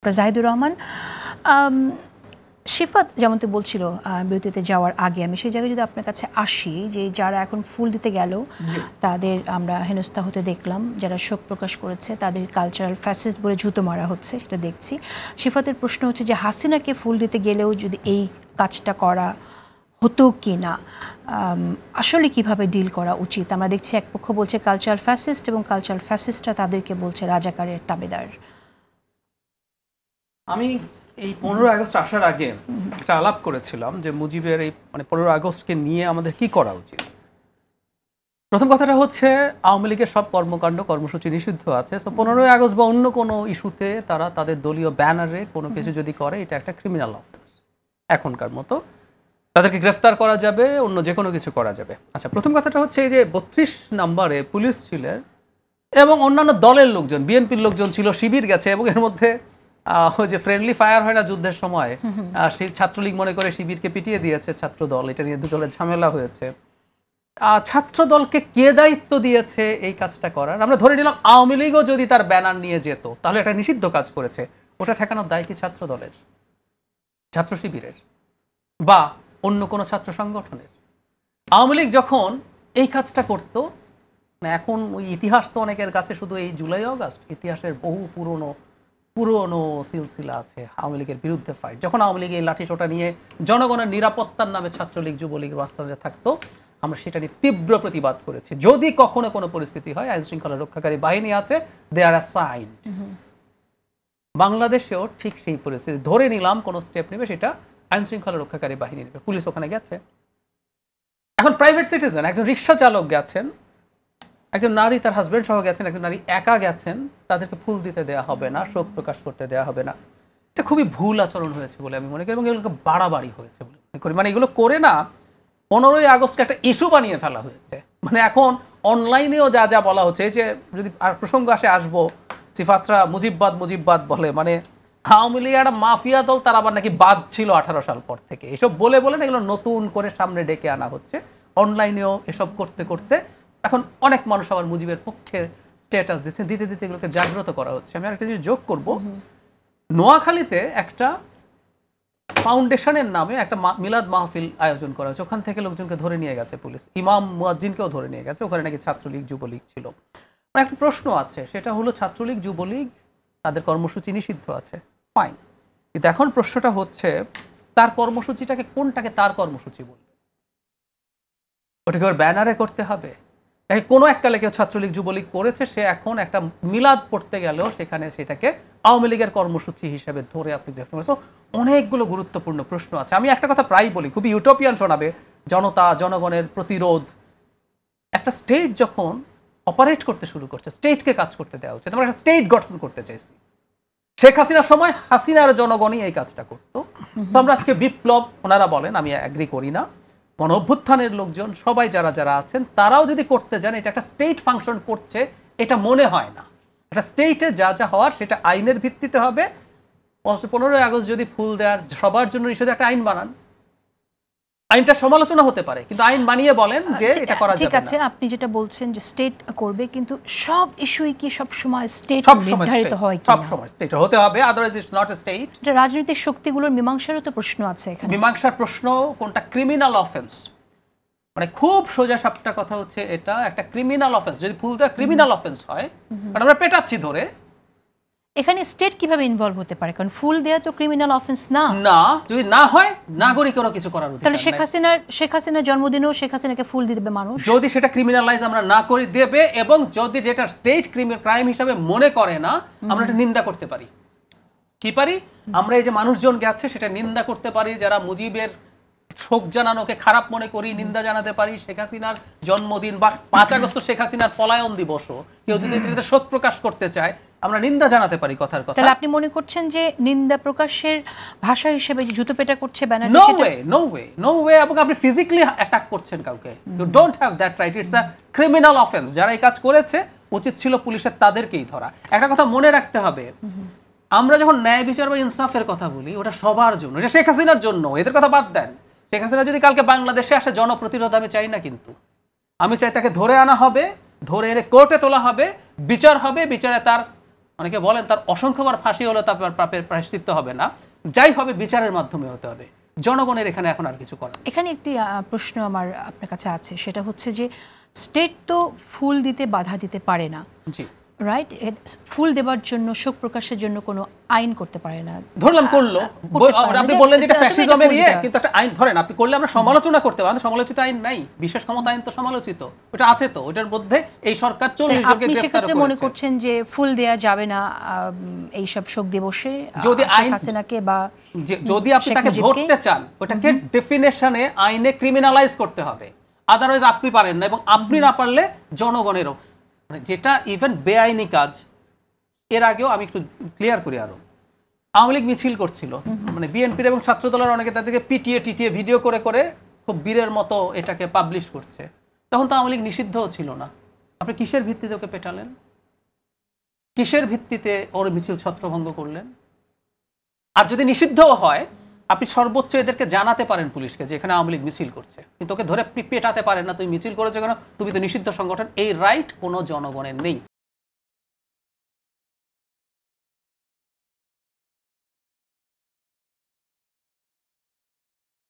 জাহিদুর রহমান, শিফাত যেমনটি বলছিল বিরতিতে যাওয়ার আগে, আমি সেই জায়গায় যদি আপনার কাছে আসি যে যারা এখন ফুল দিতে গেল তাদের আমরা হেনস্থা হতে দেখলাম, যারা শোক প্রকাশ করেছে তাদের কালচারাল ফ্যাসিস্ট বলে জুতো মারা হচ্ছে, সেটা দেখছি। শিফাতের প্রশ্ন হচ্ছে যে হাসিনাকে ফুল দিতে গেলেও যদি এই কাজটা করা হতো কি না, আসলে কিভাবে ডিল করা উচিত? আমরা দেখছি এক পক্ষ বলছে কালচারাল ফ্যাসিস্ট এবং কালচারাল ফ্যাসিস্টরা তাদেরকে বলছে রাজাকারের তাবেদার। আমি এই 15 আগস্ট আসার আগে একটা আলাপ করেছিলাম যে মুজিবের এই 15 আগস্টকে নিয়ে আমাদের কি করা উচিত। প্রথম কথাটা হচ্ছে আওয়ামী লীগের সব কর্মকাণ্ড কর্মসূচি নিষিদ্ধ আছে। সো 15 আগস্ট বা অন্য কোনো ইস্যুতে তারা তাদের দলীয় ব্যানারে কোনো কিছু যদি করে, এটা একটা ক্রিমিনাল অফেন্স। এখনকার মতো তাদেরকে গ্রেফতার করা যাবে, অন্য যে কোনো কিছু করা যাবে। আচ্ছা, প্রথম কথাটা হচ্ছে এই যে 32 নম্বরে পুলিশ ছিলেন এবং অন্যান্য দলের লোকজন, বিএনপির লোকজন ছিল, শিবির গেছে, এবং এর মধ্যে ওই যে ফ্রেন্ডলি ফায়ার হয় না যুদ্ধের সময়, সেই ছাত্রলীগ মনে করে শিবিরকে পিটিয়ে দিয়েছে ছাত্র দল, এটা নিয়ে দু দলের ঝামেলা হয়েছে। ছাত্র দলকে কে দায়িত্ব দিয়েছে এই কাজটা করার? আমরা ধরে নিলাম আওয়ামী লীগও যদি তার ব্যানার নিয়ে যেত, তাহলে একটা নিষিদ্ধ কাজ করেছে, ওটা ঠেকানোর দায় কি ছাত্র দলের, ছাত্র শিবিরের, বা অন্য কোনো ছাত্র সংগঠনের? আওয়ামী লীগ যখন এই কাজটা করত, এখন ওই ইতিহাস তো অনেকের কাছে শুধু এই জুলাই আগস্ট, ইতিহাসের বহু পুরনো সিলসিলা আছে আওয়ামী লীগের বিরুদ্ধে ফাইট। যখন আওয়ামী লীগ এই লাঠিসোঁটা নিয়ে জনগণের নিরাপত্তার নামে ছাত্রলীগ যুবলীগ রাস্তাতে থাকতো, আমরা সেটা নিয়ে তীব্র প্রতিবাদ করেছি। যদি কখনো কোনো পরিস্থিতি হয়, আইন শৃঙ্খলা রক্ষাকারী বাহিনী আছে, দে আর অ্যাসাইন্ড। বাংলাদেশেও ঠিক সেই পরিস্থিতি, ধরে নিলাম কোনো স্টেপ নেবে, সেটা আইন শৃঙ্খলা রক্ষাকারী বাহিনী নেবে। পুলিশ ওখানে গেছে। এখন প্রাইভেট সিটিজেন, একজন রিক্সা চালক গেছেন, একজন নারী তার হাজবেন্ড সহ গেছেন, একজন নারী একা গেছেন, তাদেরকে ফুল দিতে দেওয়া হবে না, শোক প্রকাশ করতে দেওয়া হবে না। এটা খুবই ভুল আচরণ হয়েছে বলে আমি মনে করি, এবং এগুলোকে বাড়াবাড়ি হয়েছে বলে মনে করি। এগুলো করে না 15 আগস্টকে একটা ইস্যু বানিয়ে ফেলা হয়েছে। এখন অনলাইনেও যা যা বলা হচ্ছে, এই যে যদি আর প্রসঙ্গ আসবো, সিফাতরা মুজিববাদ বলে, আওয়ামী লীগ একটা মাফিয়া দল, তার আবার নাকি বাদ ছিল 18 সাল পর থেকে, এসব বলে না এগুলো নতুন করে সামনে ডেকে আনা হচ্ছে। অনলাইনেও এসব করতে করতে এখন অনেক মানুষ আবার মুজিবের পক্ষে স্ট্যাটাস দিতে এগুলোকে জাগ্রত করা হচ্ছে। আমি আরেকটা জিনিস যোগ করব, নোয়াখালীতে একটা ফাউন্ডেশনের নামে একটা মিলাদ মাহফিল আয়োজন করা হয়েছে। ওখান থেকে লোকজনকে ধরে নিয়ে গেছে পুলিশ, ইমাম মুয়াজ্জিনকেও ধরে নিয়ে গেছে। ওখানে নাকি ছাত্রলীগ যুবলীগ ছিল। একটা প্রশ্ন আছে, সেটা হলো ছাত্রলীগ যুবলীগ তাদের কর্মসূচি নিষিদ্ধ আছে, ফাইন, কিন্তু এখন প্রশ্নটা হচ্ছে তার কর্মসূচিটাকে কোনটাকে তার কর্মসূচি বলবে? ওটাকে ওর ব্যানারে করতে হবে? কোনো এককালে কেউ ছাত্রলীগ যুবলীগ করেছে, সে এখন একটা মিলাদ পড়তে গেলেও সেখানে সেটাকে আওয়ামী লীগের কর্মসূচি হিসেবে ধরে আপনি গ্রেফতার করেছেন। অনেকগুলো গুরুত্বপূর্ণ প্রশ্ন আছে। আমি একটা কথা প্রায় বলি, খুবই ইউটোপিয়ান শোনাবে, জনতা জনগণের প্রতিরোধ। একটা স্টেট যখন অপারেট করতে শুরু করছে, স্টেটকে কাজ করতে দেওয়া উচিত। আমরা একটা স্টেট গঠন করতে চাইছি। শেখ হাসিনার সময় হাসিনার জনগণই এই কাজটা করতো। আমরা আজকে বিপ্লব ওনারা বলেন, আমি এগ্রি করি না। গণ অভ্যুত্থানের লোকজন সবাই যারা আছেন, তারাও যদি করতে যান, এটা একটা স্টেট ফাংশন করছে এটা মনে হয় না। একটা স্টেটে যা হওয়ার সেটা আইনের ভিত্তিতে হবে। 15 আগস্ট যদি ফুল দেওয়ার সবার জন্য নিষেধ, একটা আইন বানান, আইনটা সমালোচনা হতে পারে, কিন্তু আইন বানিয়ে বলেন যে এটা করা যাবে না। ঠিক আছে, আপনি যেটা বলছেন যে স্টেট করবে, কিন্তু সব ইস্যুই কি সব সময় স্টেট নির্ধারিত হয়? সব সময় স্টেট হতে হবে, otherwise it's not a state. এটা রাজনৈতিক শক্তিগুলোর মীমাংসারও তো প্রশ্ন আছে এখানে। মীমাংসার প্রশ্ন কোনটা ক্রিমিনাল অফেন্স, খুব সোজা সাপটা কথা হচ্ছে এটা একটা ক্রিমিনাল অফেন্স। যদি ফুলটা ক্রিমিনাল অফেন্স হয়, কারণ আমরা পেটাচ্ছি ধরে, এখানে স্টেট কিভাবে ইনভলভ হতে পারে? কারণ ফুল দেয়া তো ক্রিমিনাল অফেন্স না। যদি না হয়, নাগরিকেরও কিছু করার অধিকার তাহলে শেখ হাসিনার জন্মদিনেও শেখ হাসিনাকে ফুল দিয়ে দেবে মানুষ? যদি সেটা ক্রিমিনালাইজ আমরা না করে দেবে, এবং যদি যেটা স্টেট ক্রাইম হিসাবে মনে করে না, আমরা এটা নিন্দা করতে পারি। কি পারি? আমরা এই যে মানুষজন গেছে সেটা নিন্দা করতে পারি, যারা মুজিবের শোক জানানোকে খারাপ মনে করি নিন্দা জানাতে পারি। শেখ হাসিনার জন্মদিন বা 5 আগস্ট শেখ হাসিনার পলায়ন দিবসও কেউ যদি শোক প্রকাশ করতে চায়, আমরা নিন্দা জানাতে পারি কথার কথা। তাহলে আপনি মনে করছেন যে নিন্দা প্রকাশের ভাষা হিসেবে যে জুতো পেটা করছে ব্যানার? No way. এবং আপনি ফিজিক্যালি অ্যাটাক করছেন কাউকে, you don't have that right. It's a criminal offence. যারা এই কাজ করেছে, উচিত ছিল পুলিশের তাদেরকেই ধরা। একটা কথা মনে রাখতে হবে, আমরা যখন ন্যায় বিচার বা ইনসাফের কথা বলি, ওটা সবার জন্য, এটা শেখ হাসিনার জন্য। এদের কথা বাদ দেন। শেখ হাসিনা যদি কালকে বাংলাদেশে আসে, জনপ্রতিরোধ আমি চাই না, কিন্তু আমি চাই তাকে ধরে আনা হবে, ধরে এনে কোর্টে তোলা হবে, বিচার হবে, বিচারে তার অনেকে বলেন তার অসংখ্যবার ফাঁসি হলে তার পাপের প্রায়শ্চিত্ত হবে না, যাই হবে বিচারের মাধ্যমে হতে হবে। জনগণের এখানে এখন আর কিছু করার। এখানে একটি প্রশ্ন আমার আপনার কাছে আছে, সেটা হচ্ছে যে স্টেট তো ফুল দিতে বাধা দিতে পারে না, জি রাইট? ফুল দেওয়ার জন্য, শোক প্রকাশের জন্য কোনো আইন করতে পারে না। ধরলাম করলো, আপনি বললেন যেটা ফ্যাসিজমের কিন্তু একটা আইন ধরেন আপনি করলে আমরা সমালোচনা করতে পারি, সমালোচিত আইন নাই, বিশেষ ক্ষমতা আইন তো সমালোচিত, ওটা আছে তো, ওটার মধ্যে এই সরকার 40 জনকে গ্রেফতার করেছে। মনে করছেন যে ফুল দেয়া যাবে না এই সব শোক দিবসে যদি আইন হাসিনাকে, বা যদি আপনি তাকে ধরতে চান ওটাকে ডেফিনেশনে আইনে ক্রিমিনালাইজ করতে হবে, আদারওয়াইজ আপনি পারেন না, এবং আপনি না পারলে জনগণেরও, মানে যেটা ইভেন বেআইনি কাজ। এর আগেও আমি একটু ক্লিয়ার করি আরো, আওয়ামী লীগ মিছিল করছিল, মানে বিএনপির এবং ছাত্র দলের অনেকে তাদেরকে পিটিয়ে টিটিয়ে ভিডিও করে করে খুব বীরের মতো এটাকে পাবলিশ করছে, তখন তো আওয়ামী লীগ নিষিদ্ধও ছিল না। আপনি কিসের ভিত্তিতে ওকে পেটালেন? কিসের ভিত্তিতে ওর মিছিল ছত্রভঙ্গ করলেন? আর যদি নিষিদ্ধও হয়, আপনি সর্বোচ্চ এদেরকে জানাতে পারেন পুলিশকে যে এখানে আওয়ামী লীগ মিছিল করছে, কিন্তু ওকে ধরে পেটাতে পারেন না, তুমি মিছিল করেছো কেন, তুমি তো নিষিদ্ধ সংগঠন। এই রাইট কোনো জনগণের নেই।